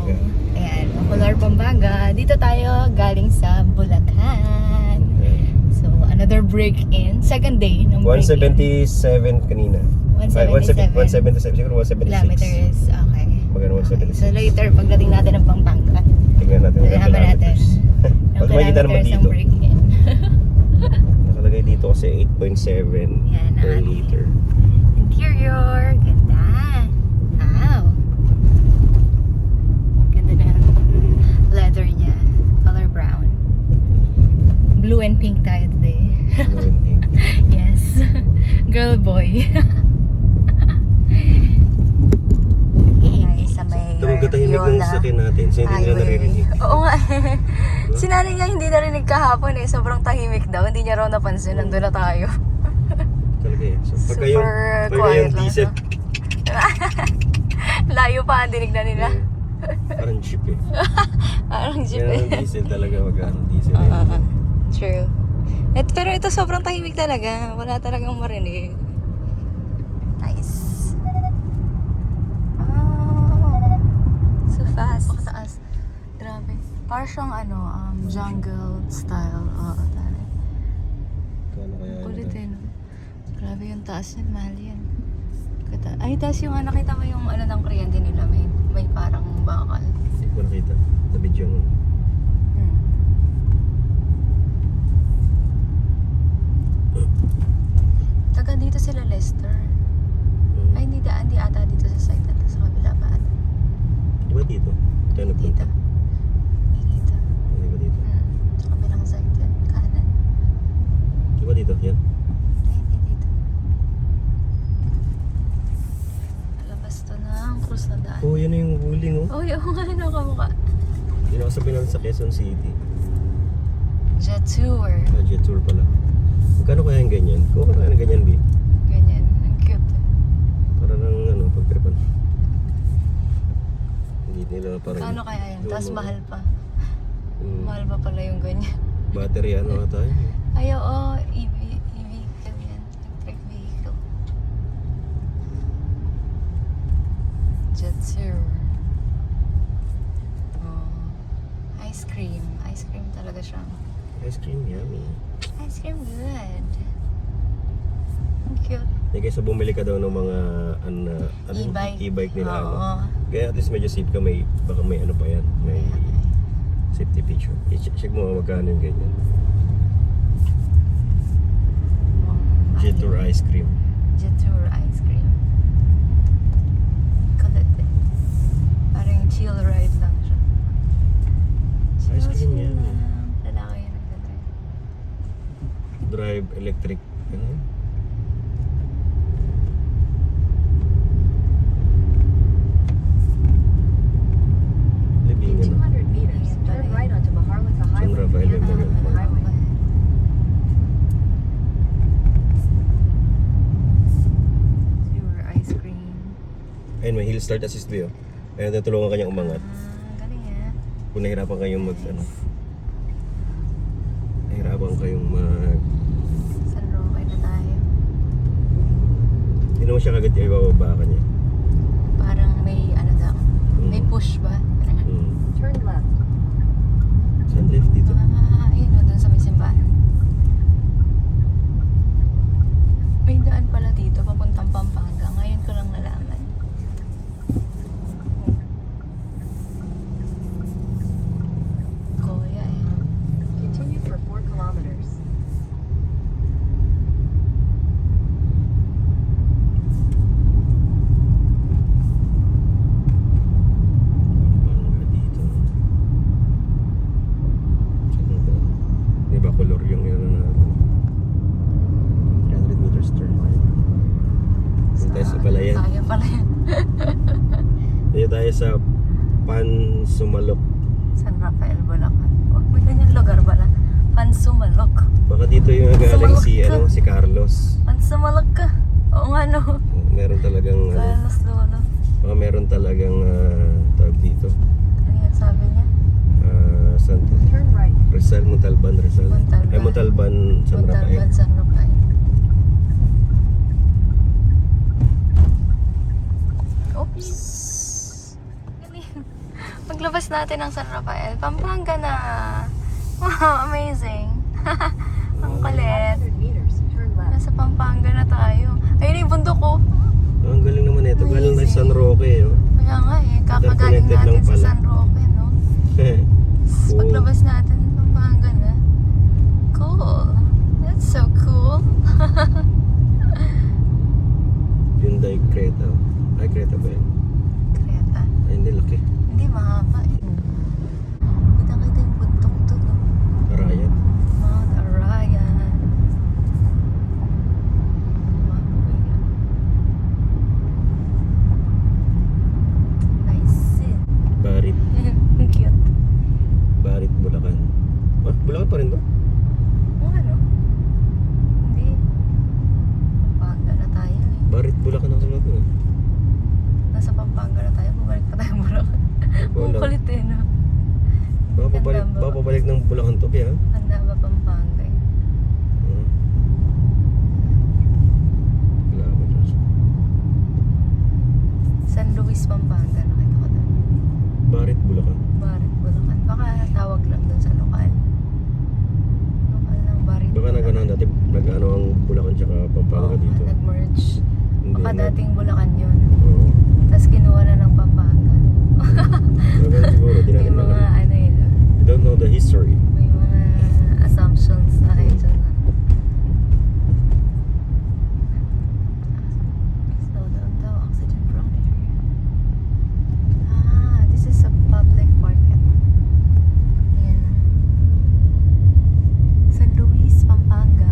Pampanga. Ayan, Bacolor, Pampanga. Dito tayo galing sa Bulacan. So, another break-in. Second day ng break-in. 177 kanina. 177 siguro 176. kilometers. Okay. Magano 176. So, later, pagdating natin ng Pampanga, Tingnan natin ang nalaman natin. kilometers. Pag makikita naman Kilometers ng dito. break-in. Nakalagay dito kasi 8.7 Yan, per ating liter. Interior. Ganda. Wow. Ganda na leather niya. Color brown. Blue and pink tayo today. Yes. Girl boy. Sa may Tumagkatahimik ng sasakyan natin so hindi nila naririnig. Oo nga. Si nanay nga hindi narinig kahapon eh. Sobrang tahimik daw. Hindi niya raw napansin. Nandun na tayo. Talaga eh. So, pagka Super yung quiet lang diesel, layo pa ang dinig na nila. parang jeep eh. Parang jeep Yan eh. ang diesel talaga magkano diesel. True. Pero ito sobrang tahimik talaga. Wala talagang marinig. Nice. Oh. So fast. Pakataas. Grabe. Parang siyang jungle style. Oo, tari. Kano kaya Kulit eh, no? Grabe yung taas niyan. Mahal yan. Ay, taas yung nakita mo yung ng kuryente nila. May parang bakal. Hindi ko nakita. Na video mo. Taga dito sila Lester. Ay, hindi ata dito sa site natin. Sa kabila pa ata. Di ba dito? Tayo Dito. nagpunta. Hindi dito. Di ba dito? Sa kabilang site yan. Kanan. Di ba dito? Yan. Ay, hindi dito. Alabas to ng cruise na daan. Oh, yan na yung huling oh. Oh, yung ano kamukha. Yun ako sabihin natin sa Quezon City. Jet tour. Jet tour pala. Magkano kaya yung ganyan? Kung kaya ng ganyan, B? Ganyan. Ang cute. Para ng pagtripan. Hindi nila parang... Ano kaya yun? Tapos mahal pa. Mm, Mahal pa pala yung ganyan. battery ano ata yun. Ay, oo. E-vehicle yan. Electric vehicle. Jet tour. Oh. Ice cream. Ice cream talaga siya. Ice cream, yummy. Ice cream good. Ang cute. Hindi kaysa bumili ka daw ng mga E-bike. e-bike nila. Oo. Kaya at least medyo safe ka. Baka may ano pa yan. May safety feature. Check mo magkano yung ganyan. Jet tour ice cream. Jet tour ice cream. Kulit eh. Parang chill ride lang siya. Ice cream Chill yan. lang. Lalaki yung nagdadrive. Drive electric. Ano? Libingan na. 200 meters, turn right onto Maharlika San Highway. Rafael Memorial Park. Highway. Tour ice cream. Ayun, may hill start assist view. Ayun, tutulungan kanyang umangat. Galing eh. Kung nahirapan kayong nahirapan kayong mag... San Roque na tayo. Hindi naman siya kagad ibababa ka niya. Parang may daw. May push ba? Turn left. Saan left dito? Ayun o, dun sa may simbahan. May daan pala dito, papuntang Pampanga. Ngayon ko lang nalaman. Kuya eh. Continue for 4 kilometers. Pampanga dito. Saan ba? Di ba color yung yun natin? 300 meters turn right. Dito tayo sa Palayan. Tayo pala yan. Dito tayo sa Pansumalok. San Rafael, Bulacan. Oh, may ganyan lugar pala. Pansumalok. Baka dito yung galing si Carlos. Pansumalok ka. Oo nga no. Meron talagang Carlos Lolo. baka meron talagang tawag dito. Ano yan sabi niya? San Turn right. Rizal, Montalban, Rizal. Montalban. Ay, Montalban, San Rafael. Montalban, San Rafael. Oops. Galing. Paglabas natin ng San Rafael, Pampanga na. Wow, amazing. Ang kulit. 500 meters, turn left. Nasa Pampanga na tayo. Ayun yung bundok ko. Ang galing naman ito. Galing na San Roque, oh. Kaya nga eh, kakagaling Interconnected lang natin sa pala. San Roque, no? Cool. Paglabas natin, Pampanga na. Cool. That's so cool. Hyundai Creta. Ay, Creta ba yan? Creta. Ay, hindi. Laki. Hindi mahaba eh. Kita-kita yung bundok to, no? Arayat. Mount Arayan. Nice. Barit. Ang cute. Barit, Bulacan. Ah, Bulacan pa rin to? Oo, ano? Hindi. Pampanga na tayo eh. Barit, Bulacan ang sulat mo. eh. Nasa Pampanga na tayo. Bumalik pa tayo Bulacan. Ang Wala. kulit eh, no? Baka pabalik ng Bulacan to, kaya? Handa ba Pampanga eh? Wala ako dyan. San Luis, Pampanga. Nakita ko doon. Barit, Bulacan. Barit, Bulacan. Baka tawag lang doon sa lokal. Lokal ng Barit. Baka nag-ano dati, nag-ano ang Bulacan tsaka Pampanga Oo, dito. nag-merge. Hindi Baka na. dating Bulacan yun. Oo. Tapos kinuha na ng Pampanga. Baka siguro, di May natin mga alam. ano yun. You don't know the history. May mga assumptions na kayo dyan. Slow down daw, accident prone area. Ah, this is a public market. Ayan na. San Luis, Pampanga.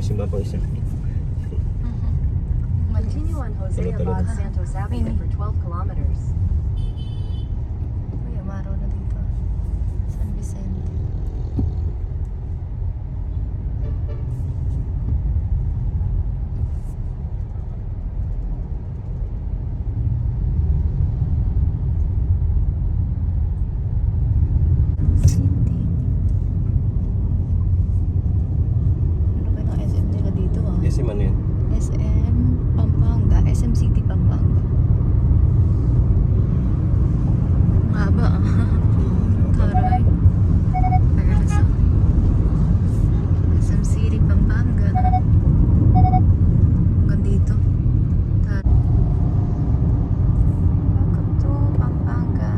simba pang isa. Mali. Continue on Jose Ano talaga? Abad Santos Avenue for 12 kilometers. Uy, amaro na dito. San Vicente. City. Ano ba ng SM nila dito ah? Yes, man yan. SM Pampanga. SM City Pampanga. Ang haba ah. Taray. Fairness ah. SM City Pampanga. Hanggang dito. Welcome to Pampanga.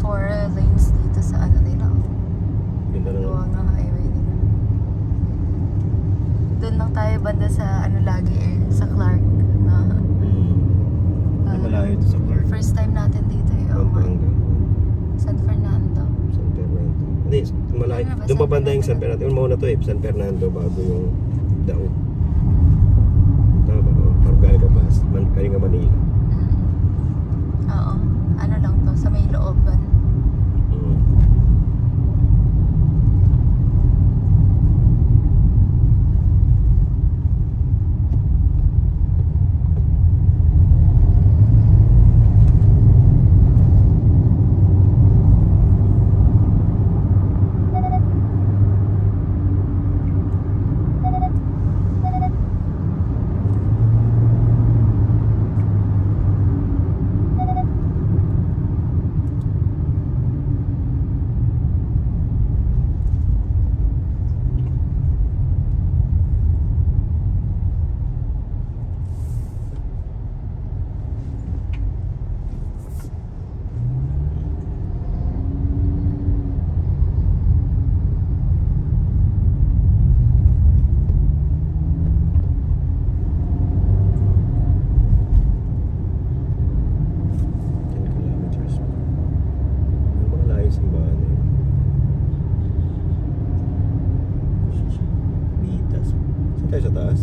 Four lanes dito sa ano nila. Ganda na Gawa ng highway nila. Doon lang tayo banda sa ano lagi eh, sa Clark na Malayo ito sa Clark. first time natin dito eh. Oh my. Pampanga. San Fernando. San Fernando. Hindi, malayo. Ano ba, Doon pa San banda yung San Fernando? Fernando. Yung mauna to eh, San Fernando bago yung Dao. Tama ba? Oh, parang galing ka pa. Galing ka Manila. Oo. Ano lang to, sa may looban. Mm. Tayo sa taas?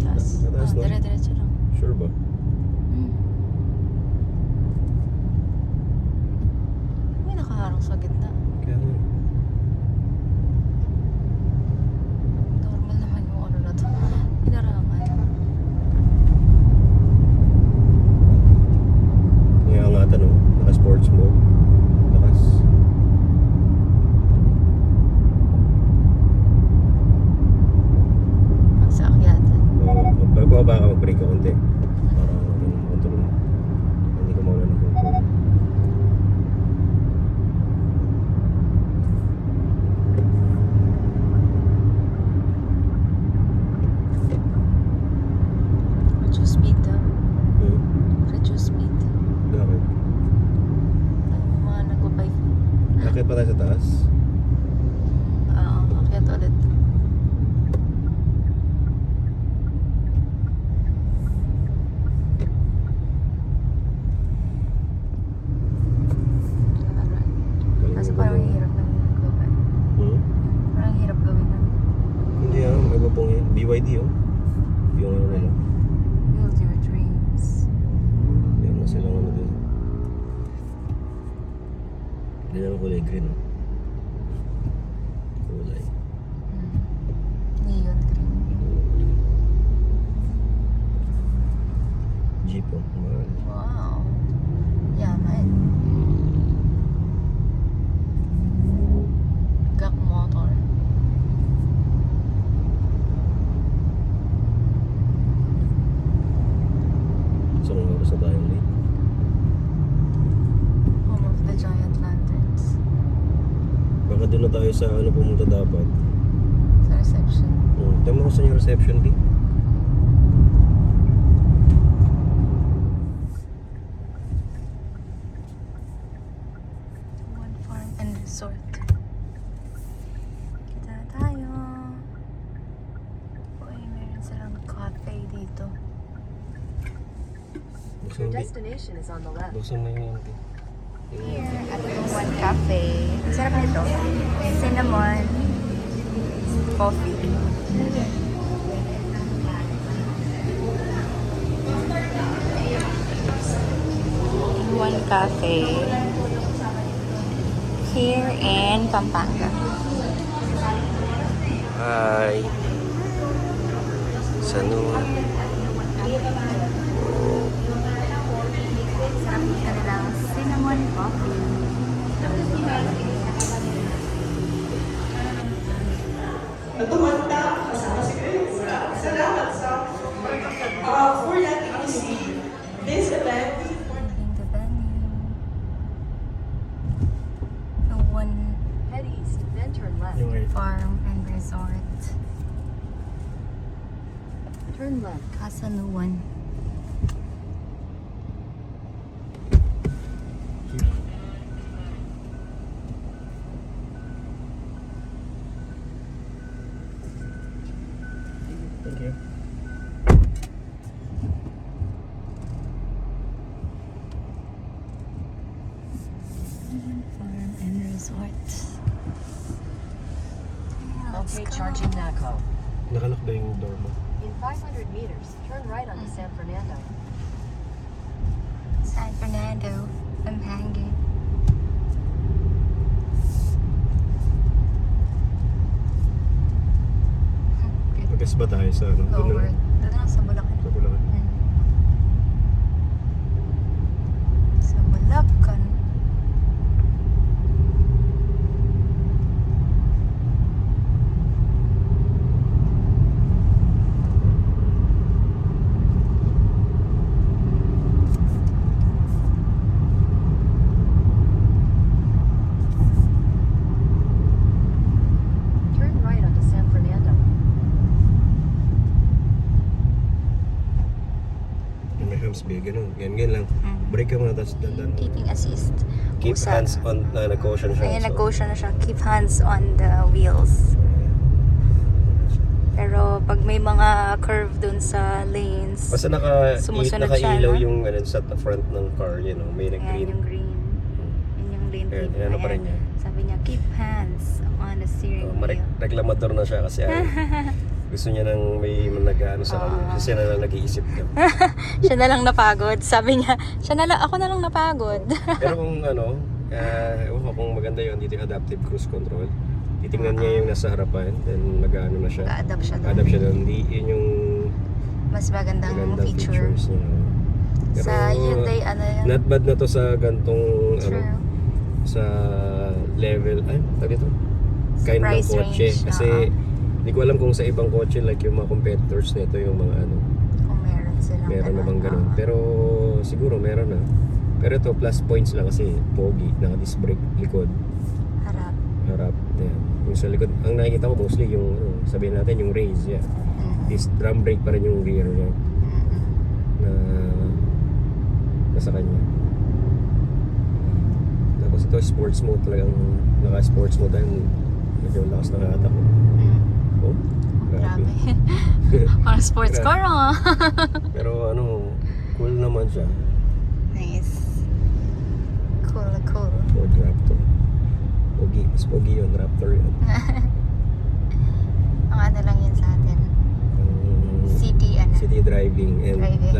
Taas. Sa taas, no? Dire-diretso lang. Sure ba? May nakaharang sa gitna. Kaya nga. Normal naman yung ano na to. Pinarangan. Ngayon nga tanong, naka-sports mode. Lakas. Sa akyatan. Magbaba ka, mag-break ka konti. Para control. Hindi ka mawala ng control. Reduce speed daw. Hmm? Reduce speed. Bakit? Ay, may mga nagbabike. Bakit pa tayo sa taas? Oo, akyat ulit. Kaso parang hirap na gawin. Hmm? Parang hirap gawin na. Hindi may babong yun. BYD oh. Yung ano nila. Build your dreams. Meron na silang ano dun. Hindi na kulay green oh. Kulay. Neon green. Jeep oh. Mahal. Wow. Yaman. Gak motor. Isang oras na tayong late. Home of the giant lanterns. Baka doon na tayo sa ano pumunta dapat. Sa reception. Tama ko sa yung reception din. One farm and resort. Kita na tayo. Uy, meron silang cafe dito. Your destination is on the left. Buksan mo yung Here, at One Cafe. Ang sarap nito. Cinnamon coffee. One Cafe. Here in Pampanga. Hi. Sanua. Sarap ng kanilang cinnamon coffee. For letting me see this event. The venue. The One Head east, then turn left. Yung ay, Farm and Resort. Turn left. Kasaluan. thank you. Farm and Resort. Let's Okay, go. charging Naco. Nakalak ba yung door mo? In 500 meters, turn right onto San Fernando. San Fernando, Pampanga. Magas ba tayo sa ano? Doon Lower. na- Doon lang sa Bulacan. Sa Bulacan. Sa Bulacan. Turn right onto San Fernando. Yung may hams big, ganun. Ganyan lang. Break ka muna, tapos dandan. Keeping assist. Keep Usa. hands on, nag-caution siya. Ayan, so- nag-caution na siya. Keep hands on the wheels. Pero pag may mga curve dun sa lanes, Basta Sumusunod nakailaw siya, no? yung ano, sa front ng car, you know, may ayan nag-green. yung green. Yun yung lane Ayan, keep. ano pa rin niya. Sabi niya, keep hands on the steering wheel. Reklamador na siya kasi gusto niya nang may nag-ano sa kanya. Oo. Kasi siya na lang nag-iisip ka. Siya na lang napagod. Sabi niya, ako na lang napagod. Pero kung ano, ewan ko kung maganda yun, dito yung adaptive cruise control. Titingnan niya yung nasa harapan, then mag-ano na siya. Ka-adapt siya doon. Adapt siya doon. Hindi yun yung Mas magandang magandang feature. features niya. Pero, Sa Hyundai, ano yan? not bad na to sa gantong, ano, True. sa level, ay, tawag ito? Kind ng Price kotse. range, Kasi, hindi ko alam kung sa ibang kotse, like yung mga competitors nito, yung mga ano, Kung meron silang meron na bang ganun. Oo. Pero, siguro meron na. Pero ito, plus points lang kasi, pogi, naka-disc brake, likod, Harap. harap, yan. Yung sa likod, ang nakikita ko mostly yung, ano, sabihin natin, yung race, yan. Disc drum brake pa rin yung rear niya, na, nasa kanya. Tapos ito, sports mode talagang, naka-sports mode dahil medyo lakas ng hatak ko. Oh, grabe. Grabe. Parang sports Grabe. car, oh. Pero ano, cool naman siya. Nice. Cool, cool. Ford Raptor. Pogi, mas pogi yun, Raptor yun. Ang ano lang yun sa atin. Ang City, ano. city driving and Driving.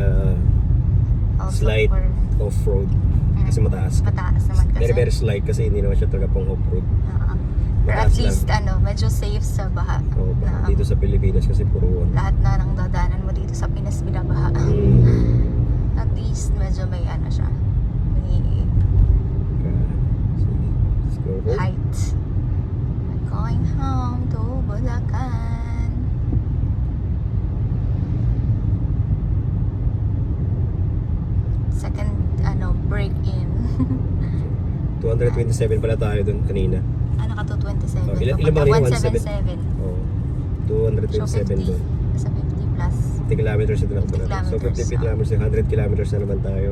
Also slight for off-road. Kasi mataas. mataas naman kasi. Very, very slight kasi hindi naman siya talaga pang off-road. Oo. Pero at Mataas least, lang. medyo safe sa baha. Oo, Na, dito sa Pilipinas kasi puro ano. lahat na ng dadaanan mo dito sa Pinas binabaha. Mm, At least, medyo may ano siya. May sige, let's go home. height. I'm going home to Bulacan. Second, break-in. 227 pala tayo dun kanina. Ano ka to, 27? Oh, ilan ba rin yung 177. Oo. So, 227 50. dun. Sa 50 plus. 50 kilometers na lang 50 pala. So 50 kilometers, kilometers, 100 kilometers na naman tayo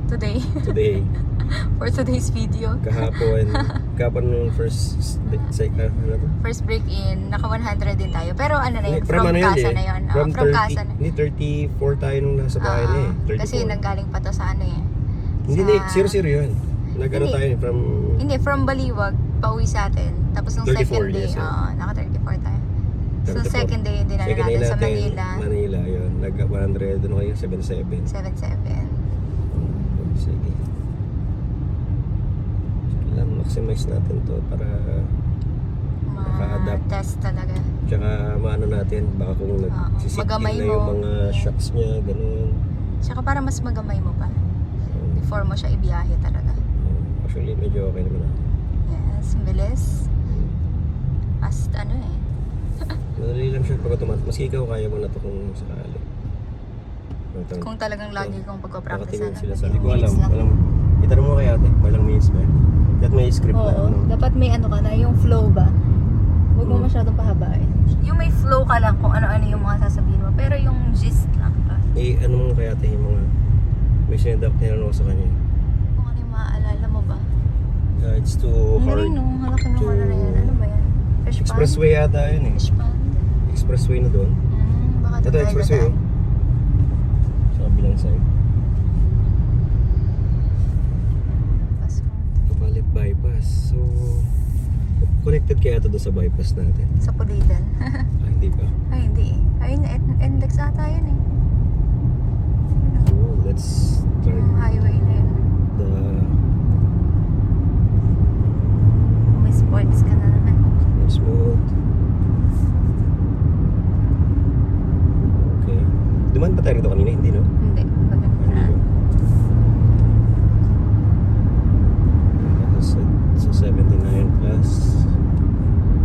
Today. today. For today's video. Kahapon nung first ano to? First break-in, naka 100 din tayo. Pero ano na yun, Hindi, from ano yun casa eh. na yun. From From 30, casa na. Hindi, 34 tayo nung nasa bahay na eh. 34. Kasi nanggaling pa to sa ano eh. Hindi, sa- 00 yun. Nag-ano Hindi. tayo from... Hindi, from Baliwag, pauwi sa atin. Tapos nung 34 second day, yes, naka 34 tayo. So 34. second day, dinala Second day natin sa natin, Manila. Manila, yun. Nag-100, ano kayo? 77. 7-7. Sige. Kailangan maximize natin to para Naka-adapt. Test talaga. tsaka maano natin, baka kung nagsisip Magamay na yung mo. mga shocks niya, ganun. Tsaka para mas magamay mo pa. Before mo siya ibiyahe talaga. Actually, medyo okay naman ako. Yes, bilis. Fast ano eh. Madali lang siya pag automatic. Maski ikaw, kaya mo na to kung sakali. Kung talagang lagi kong pagpapractice Nakatingin na. sila sa... Hindi ko alam. Itanong mo kay ate, walang minutes ba? Dapat may script na. Oo, Ano? dapat may ano ka na, yung flow ba? Huwag mo masyadong pahabain. Yung may flow ka lang kung ano-ano yung mga sasabihin mo. Pero yung gist lang ka. Eh, ano mo kay ate yung mga... May sinadap tinanong ko sa kanya. Kung ano yung maaalala mo ba? It's too hard. Hindi no, halaki ng ano na yan. Ano ba yan? Fish pan? Expressway yata yun eh. Fish pan? Expressway na doon. Baka Ito, tayo expressway oh. Sa kabilang side. Kapalit bypass. So, connected kaya ito doon sa bypass natin? Sa Pulilan. Hindi pa. Ay, hindi eh. Ayun, index ata yun eh. So, let's turn Yung highway na yun. the... May sports ka na naman. Smooth. Okay. Dumaan pa tayo rito kanina? Hindi, no? Hindi. Maganda na. So 79 plus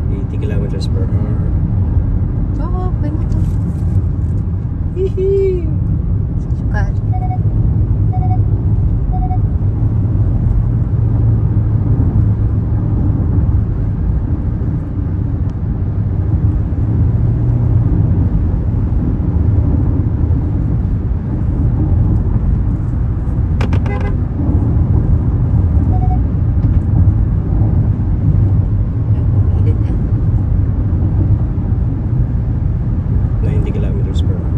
80 kilometers per hour. Oo, okay mo to. Hihi! Sukat. Hilit eh. 90 kilometers per hour.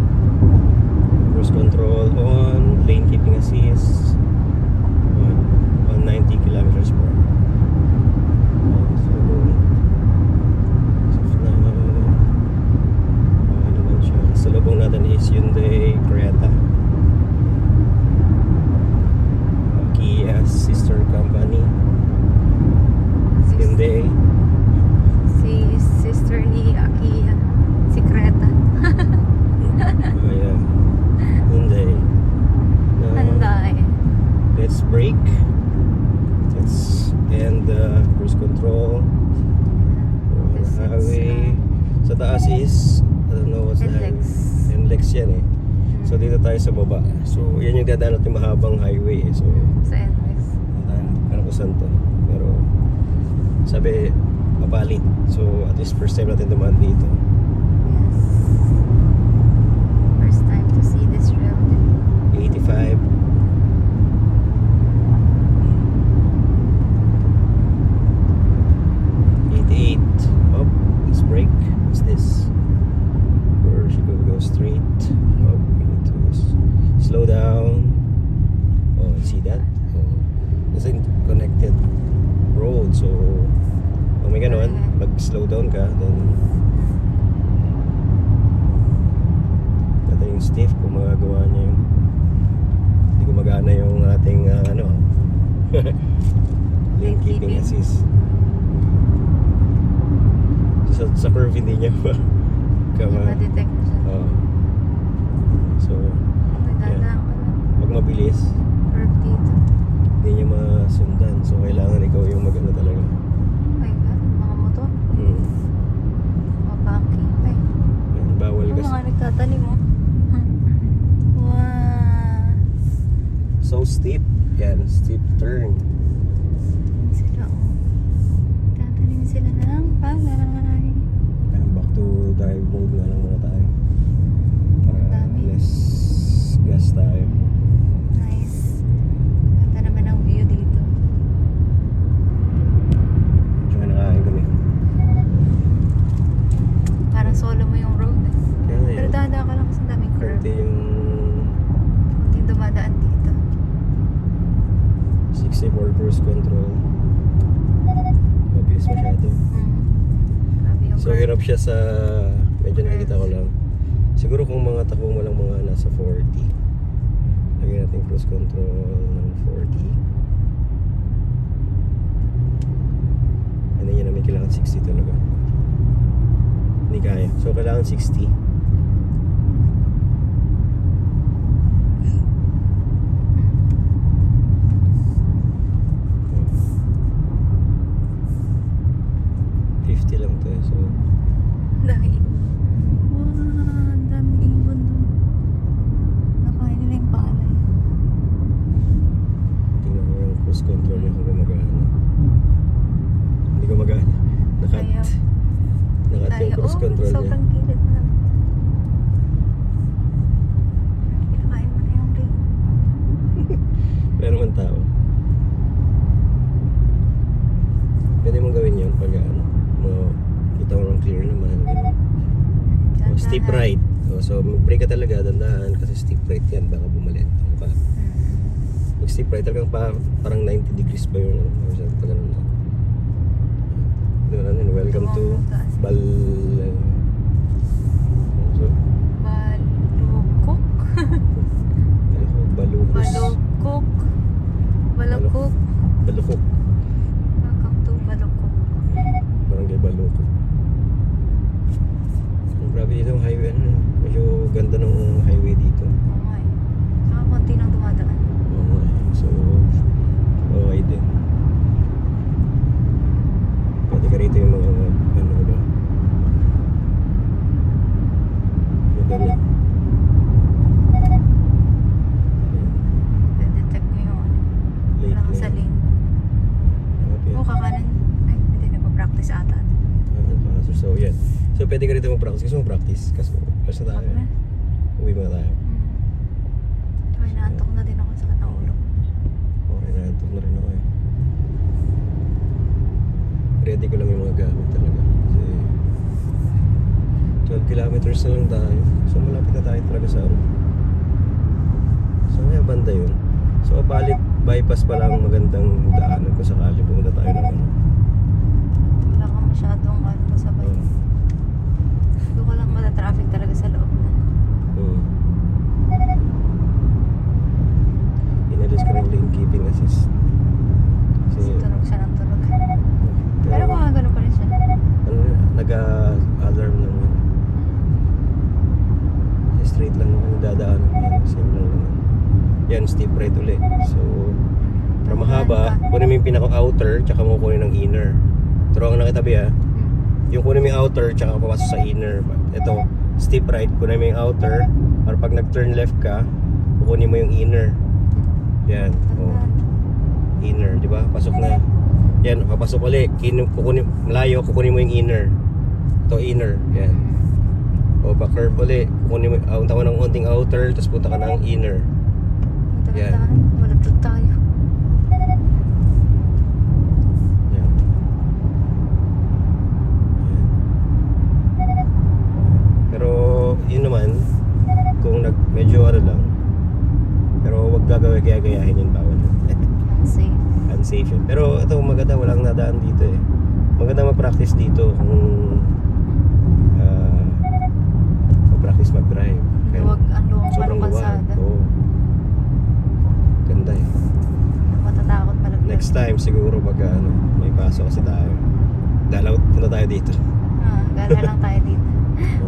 Cruise control on, lane keeping assist on 90 kilometers per hour. So now, ano naman siya? Sa lubong natin is Hyundai Creta. Kia sister company. Hyundai. Si sister ni Akia. Si Creta. Oh yeah. Hyundai. Handa eh. Let's brake. Let's end the cruise control. This is, Highway. Sa taas is, I don't know what's the highway. NLEX. NLEX yan eh. So dito tayo sa baba. So yan yung dadaan natin mahabang highway eh. So Sa NLEX. ano ko saan to. Pero sabi, papalit. So at least first time natin dumaan dito. Yes. First time to see this road. 85. Oh, let's brake. What's this? Or should we go straight? Oh, we need to slow down. Oh, see that? Oh, it's a connected road. So, kung may ganon, mag-slow down ka, then natin yung stiff kung magagawa niya yung hindi gumagana yung ating ano lane keeping assist. Sa curve hindi niya pa Hindi ma-detect na siya. So, Dadaan ko lang. pag mabilis, Curve dito. hindi niya masundan. So, kailangan ikaw yung mag-ano talaga. Ay, mga motor. Mga banking pa eh. Yan, bawal Yung kasi. mga nagtatanim mo. Wow. So steep. Yan, steep turn. Sila oh. Tatanim sila ng palay. Yan, back to drive mode na lang muna tayo. Para Dami. less gas tayo. Nice. Ganda naman ang view dito. Tsaka nakain kami. Parang solo mo yung road eh. Kaya na Pero yun. dada ka lang sa daming curve. Konti yung Kunting dumadaan dito. 6 Kasi for cruise control, mabilis masyado. Grabe yung So hirap siya sa, medyo nakikita ko lang. Siguro kung mga takbo mo lang mga nasa 40. Lagyan natin cruise control ng 40. And then yun namin kailangan 60 talaga. Hindi kaya. So kailangan 60. Lang to eh. So Dami. Wow, ang daming ibon doon. Nakain nila yung palay. tingnan mo yung cruise control niya kung gumagana. Hindi gumagana. Nakat. Ayaw. Nakat yung cruise control niya. Sobrang kilit na. Kinakain mo na yung ring. Pero naman tao. Pwede mong gawin yun pag ano, kita mo lang clear naman. Ganun. O, steep right. O, so brake ka talaga, dandahan kasi steep right yan, baka bumalit. Ka. Pag steep right talagang parang 90 degrees ba yun? Or something pa ganun. Ganun, welcome to Bal... So, Balukok. Balukos. Balukok. Balukok. Balukok. Welcome to Balukok. Barangay Balukok. Ang grabe dito ang highway. Ano, medyo ganda ng highway dito. Oo nga eh. Saka konti nang dumadaan. Oo, so okay din. Pwede ka rito yung mga ano ba? Madali. Detect mo yung Late wala kang na. salin. Okay. Oo, kakanan. Ay, hindi nagpa-practice ata. So yan. So pwede ka rito mag-practice. Gusto mo practice? Kasi tayo. Wag na. Uwi muna tayo. Ay, naantok na din ako sa sakit ng ulo. Okay, naantok na rin ako eh. Ready ko lang yung mga gamit talaga. Kasi 12 kilometers na lang tayo. So malapit na tayo talaga sa ano. So may banda yun. So Apalit bypass pa lang magandang daanan kung sakali pumunta tayo ng ano. Wala kang masyadong ano masabay. Hindi ko lang mata-traffic talaga sa loob na. Inalis ko ng lane keeping assist. Kasi tunog siya ng tunog. Pero pero mga ganun pa rin siya. ano, nag-alarm lang yun. Straight lang naman yung dadaanan mo yan. Same lang naman. Yan, steep right ulit. So, para mahaba, kunin mo yung pinaka-outer, tsaka mo kunin ng inner. Turuan na kitabi ha. Yung kunin mo yung outer, tsaka papasok sa inner. Ito, steep right, kunin mo yung outer. Para pag nag-turn left ka, kukunin mo yung inner. Yan, oh. Inner, di ba? Pasok na. Yan, papasok ulit. Kukunin, malayo, kukunin mo yung inner. Ito, inner. Yan. O, back-curve ulit. Kukunin mo, punta mo ng konting outer, tapos punta ka ng inner. Yan. Malagtod tayo. Yan. Pero, yun naman, kung medyo ano lang, pero wag gagayahin yun, bawal. Unsafe. Unsafe yun. Pero ito maganda, walang nadaan dito eh. Maganda mag-practice dito kung mag-practice mag-drive. Kaya Luwag ang luwang sobrang parang luwag. kalsada. Oo. Ganda eh. Matatakot malaglag. Next time siguro pag ano, may pasok kasi tayo. Dalaw, punta tayo dito. Gala lang tayo dito.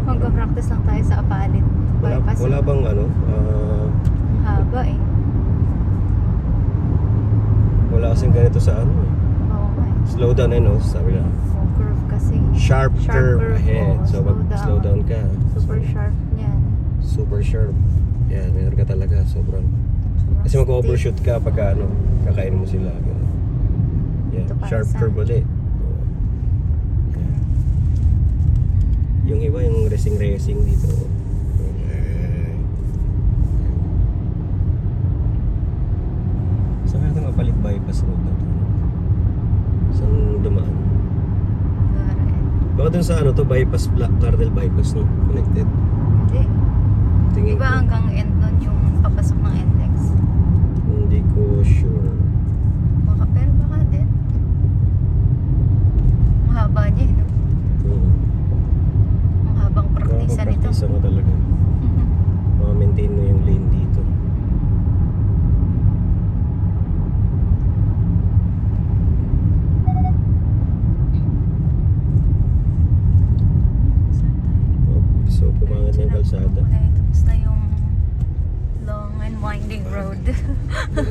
Magpa-practice lang tayo sa Apalit. Bypass. Wala bang ano, Ang haba eh. wala kasing ganito sa ano eh. Oo nga eh. Slow down eh no, sabi na. Oh, curve kasi. Sharp curve ahead. oh, So pag slow down ka. Super so, sharp niyan. Super sharp. Yan, meron ka talaga. Sobrang. Kasi mag-overshoot ka pag ano, kakain mo sila. Ganun. Yan, Ito para sharp sa- curve ulit. Oh. Yan. Yung iba, yung racing dito. Saan natin mapalit bypass road na to? Saan dumaan? Baka dun sa ano to, bypass, Lardel bypass no? Connected. Hindi. Tingin Diba ko. hanggang end nun yung papasok ng NLEX? Hindi ko sure. O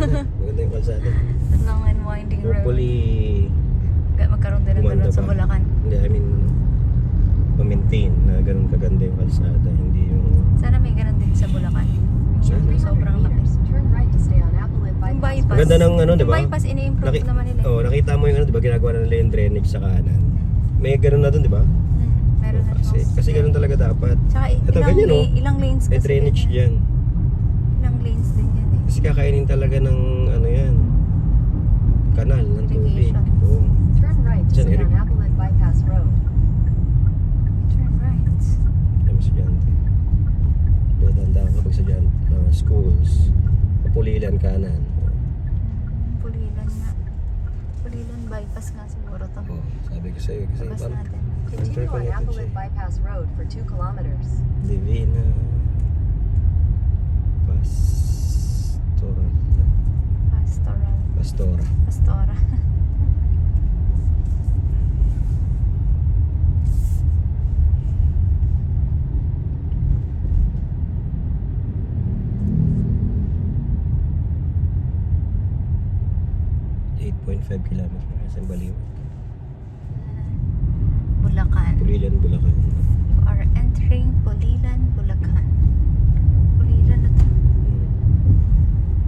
Maganda yung kalsada. Long and winding road. Hopefully, Magkaroon din ng gumanda ganun sa pa. Bulacan. Hindi, I mean, ma-maintain na ganun kaganda yung kalsada. Hindi yung... Sana may ganun din sa Bulacan. Sana. Yung sobrang laki. meters, turn right to stay on Applewood Yung Bypass. bypass. Maganda ng ano, di ba? Yung bypass, ini-improve naman nila. Oh, nakita mo yung ano, di ba? Ginagawa na nila yung drainage sa kanan. May ganun na dun, di ba? Meron na Kasi, siyang- kasi ganun talaga dapat. Tsaka Ito, ganyan, oh. ilang lanes May kasi drainage ganyan. dyan. Ilang lanes din yan eh. Kasi kakainin talaga ng ano yan. Kanal ng tubig. Irrigation. Oo. Turn right to Dyan, stay on Eric. Applewood Bypass Road. Turn right. Kaya mo estudyante. Tandaan kapag sa dyan, schools, Pulilan kanan. Pulilan nga. Pulilan bypass nga siguro to. Oh, sabi ko sa'yo kasi Labas parang natin. Continue on Applewood Bypass Road for 2 kilometers. Divina Pastoral. Pastoral. Pastora. Pastora. .5 kilometers sa Baliwag. Bulacan. Pulilan, Bulacan. You are entering Pulilan, Bulacan. Pulilan na to.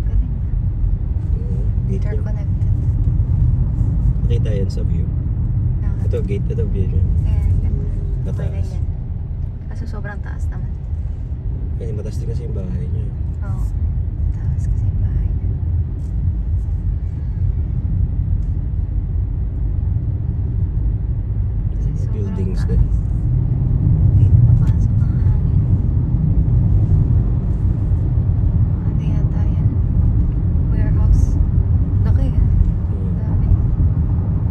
Galing. Gate niya. Interconnected. Nakita yan sa view. Na- Ito, gate. Ito, view niya. Ayan, ganda. Mataas. Okay, ganyan. Kaso sobrang taas naman. Ay, mataas din kasi yung bahay niya. Oo. Taas kasi yung bahay niya. Kasi sobrang Buildings taas. na. Papasok ang hangin. Ano yata yan? Warehouse. Laki yan. Dami.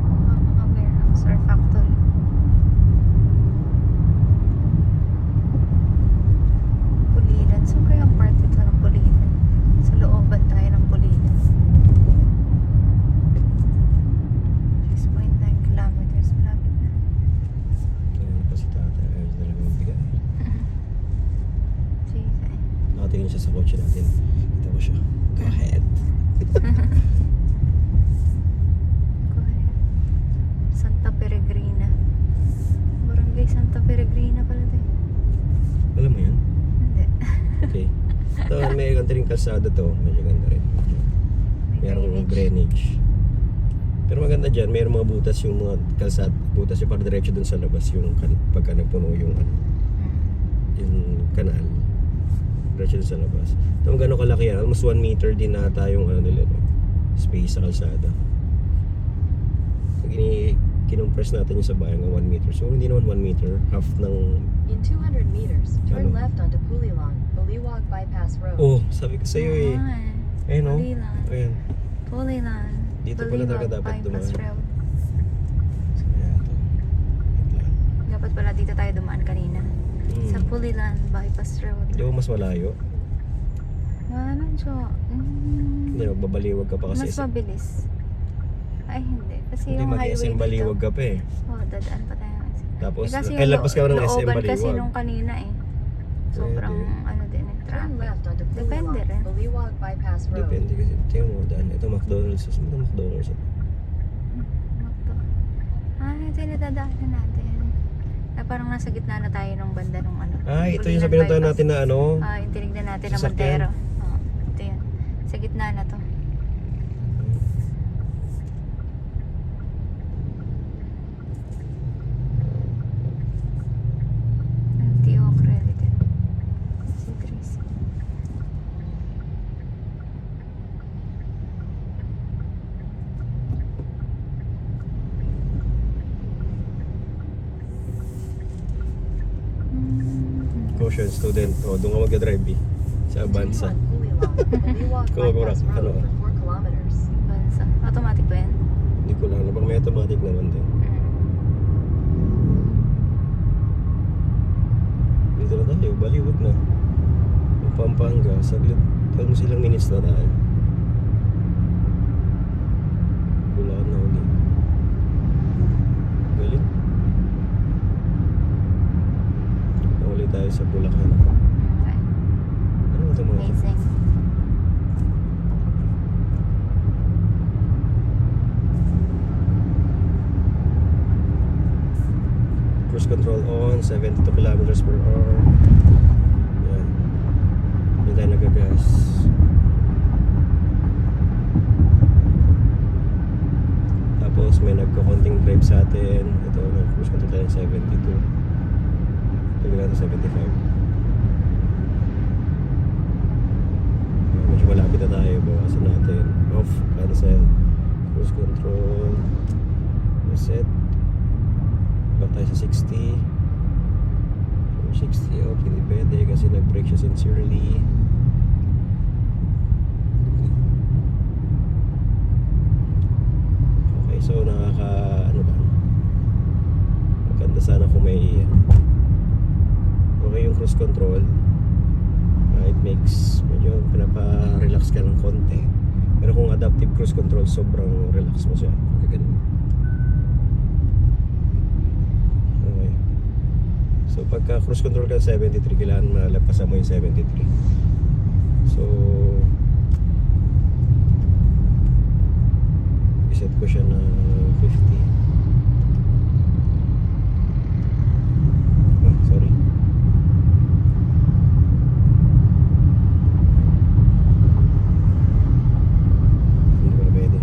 Mga warehouse or factory. Pulilan. So kaya ang part ito ng Pulilan? Sa looban tayo ng Pulilan. 6.9 kilometers. Malapit na. Ano pa si tata. Ayos talaga magbigay. Sige. Nakatingin siya sa kotse natin. Kita ko siya. Go ahead. Go ahead. Santa Peregrina. Barangay Santa Peregrina pala tayo. Alam mo yan? Hindi. Okay. Ito, may ganda rin kalsada to. Medyo ganda rin. Merong drainage. Pero maganda dyan, mayroong mga butas yung mga kalsada. Butas yung para diretso dun sa labas yung pagka nagpuno yung ano, yung kanal. Diretso dun sa labas. Ito kung gano'ng kalaki yan. Almost 1 meter din nata yung ano nila, no? Space sa kalsada. Pag kinumpress natin yung sa bayan ng 1 meter. So hindi naman 1 meter. Half ng... In 200 meters, turn Ano? left onto Pulilan, Baliwag Bypass Road. Oh, sabi ko sa'yo eh. Ayun o. Pulilan. Ayan. Pulilan. Dito pala talaga dapat Bypass dumaan. Road. So, kaya ito. Wait lang. Dapat pala dito tayo dumaan kanina. Hmm. Sa Pulilan Bypass Road. Di ba mas malayo? Medyo, Hindi, magbabaliwag ka pa kasi. mas mabilis. Ay, hindi. Kasi Hindi, yung highway mag-SM dito. Baliwag ka pa eh. Oh, dadaan pa tayo. ng SM. Tapos, kasi ay, labas ka ng SM looban Baliwag. kasi nung kanina eh. Sobrang ano din yung Turn traffic. left onto Depende rin. Pulilan, Baliwag Bypass Road. Depende kasi. Tingnan mo, daan. Ito McDonald's. Kasi ito McDonald's. Makto. Ito yung nadadaanan natin. Na parang nasa gitna na tayo ng banda nung ano. Ah, ito yung Pulilan sa pinuntahan bypass. natin na ano. Yung tinignan natin na Sasakyan. Montero. Ito yun. Sa gitna na to. LTO accredited. Si Tracy. Caution student. O, doon ka mag-drive eh. Sa Continue Avanza. on Pulilan, Baliwag Kung Bypass ano, Road for 4 kilometers. Bansa. Automatic ba yan? Hindi ko lang. Baka may automatic naman din. Dito na tayo. Baliwag na. Yung Pampanga. Saglit. Almost ilang minutes na tayo. Bulacan na ulit. Galing. Nauli tayo sa Bulacan. Okay. Ano ito mga? Amazing. control on, 72 kilometers per hour. Yan. Hindi tayo nagagas. Tapos may nagkakonting drive sa atin. Ito, cruise control tayo 72. Ito natin 75. Medyo malapit na tayo. Bawasan natin. Off, cancel. Cruise control. Reset. Back tayo sa 60. From 60 off, hindi pwede kasi nag-brake siya sincerely. Okay, so ano ba? Maganda sana kung may okay yung cruise control. It makes medyo pinapa-relax ka ng konti. Pero kung adaptive cruise control, sobrang relax mo siya. Ganun. Okay. So pagka cruise control ka 73, kailangan malampasan mo yung 73. So iset ko siya na 50. Oh, sorry. Hindi ko na pwede.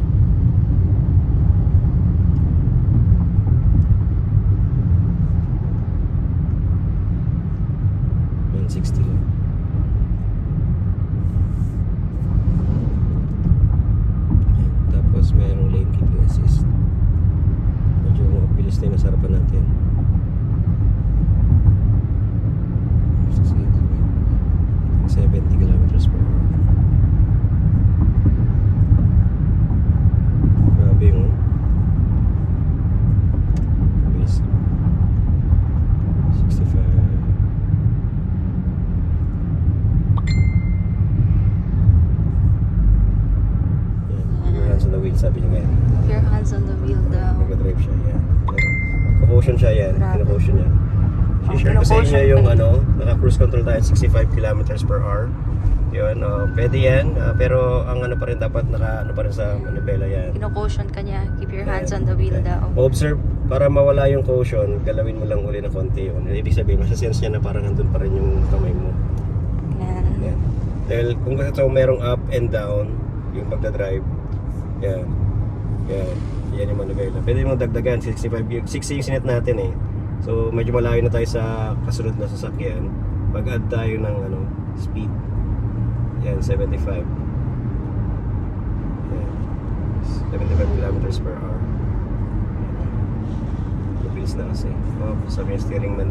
$160 lang. Tapos mayroong lane keeping assist. Medyo mabilis na yung nasarapan natin. 70 kilometers per hour. Grabe yun. Mabilis. 65. Your hands on the wheel, sabi niya ngayon. Your hands on the wheel daw. Nag-drive siya, yan. Kukusyon siya yan. Grabe. Kinukusyon niya. I-share ko sa inyo yung naka-cruise control tayo 65 kilometers per hour. Yun, pwede yan. Pero ang ano pa rin dapat naka ano pa rin sa manibela yan. Kino-caution ka niya. Keep your hands on the wheel Okay. daw. Observe, para mawala yung caution, galawin mo lang uli na konti yun. Ibig sabihin, masasense niya na parang nandun pa rin yung kamay mo. Yan. Yan. Dahil kung gusto merong up and down, yung pagdadrive, yan. Yan. Yan yung manibela. Pwede mo dagdagan, 65, 60 yung sinet natin eh. So medyo malayo na tayo sa kasunod na sasakyan. Mag-add tayo ng speed. Yan, 75. Yan. 75 kilometers per hour. Mabilis na kasi. Sabi yung steering man.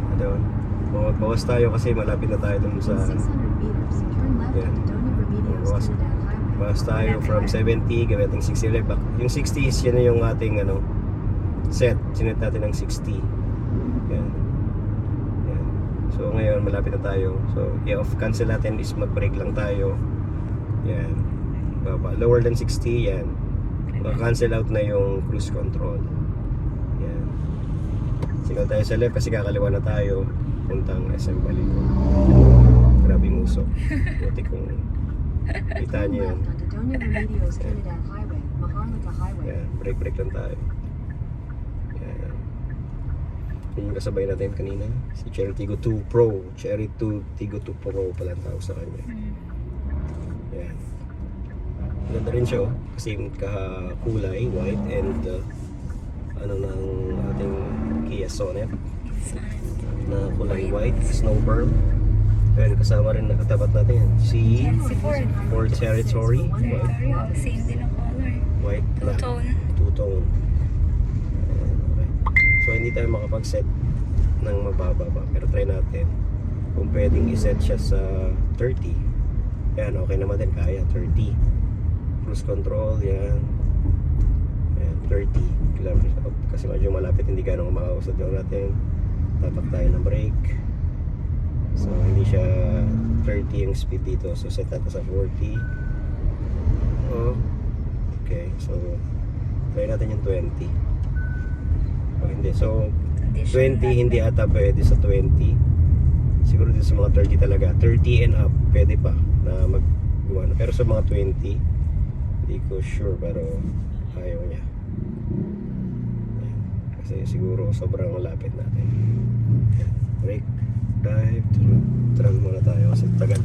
Bawas tayo kasi malapit na tayo dun sa... In 600 meters, turn left Yeah. onto Doña Remedios Bawas. Trinidad Highway. Bawas tayo from 70, gamitin 60 ulit. Yung 60 is yun yung ating set. Sinet natin ng 60. Yan. Yan. So ngayon malapit na tayo. So i-off cancel natin is mag-brake lang tayo. Yan. Baba. Lower than 60, yan. Maka-cancel out na yung cruise control. Yan. Signal tayo sa left kasi kakaliwa na tayo. Puntang SM Balico. Grabe yung usok. Buti kung kita Turn niyo yun. left onto Doña Remedios Trinidad Highway, Maharlika Highway. Yan. Break lang tayo. Yan. Yung kasabay natin kanina, si Cherry Tiggo 2 Pro. Cherry Tiggo 2 Pro pala ang tawag sa kanya. Yan. Ganda rin siya kasi kulay white and ng ating Kia Sonet na kulay white, snow berm. Ayan, kasama rin nakatapat natin yan. Si Ford Territory, white, Same din ang color. white, black, two-tone. Okay. So hindi tayo makapag-set ng mababa pa, pero try natin kung pwedeng i-set siya sa 30. Yan, okay naman din, kaya 30. Cruise control, yan. Yan, 30 kilometers. Kasi medyo malapit, hindi ganong makausad yung natin. Tapak tayo ng brake. So hindi siya 30 yung speed dito. So set natin sa 40. Oh. Okay, so try natin yung 20. Oh, hindi. So 20 hindi ata pwede sa 20. Siguro dito sa mga 30 talaga. 30 and up pwede pa na maggawa na. Pero sa mga 20 hindi ko sure, pero ayaw niya. Kasi siguro sobrang lapit natin. Brake, dive, turn muna tayo kasi tagal.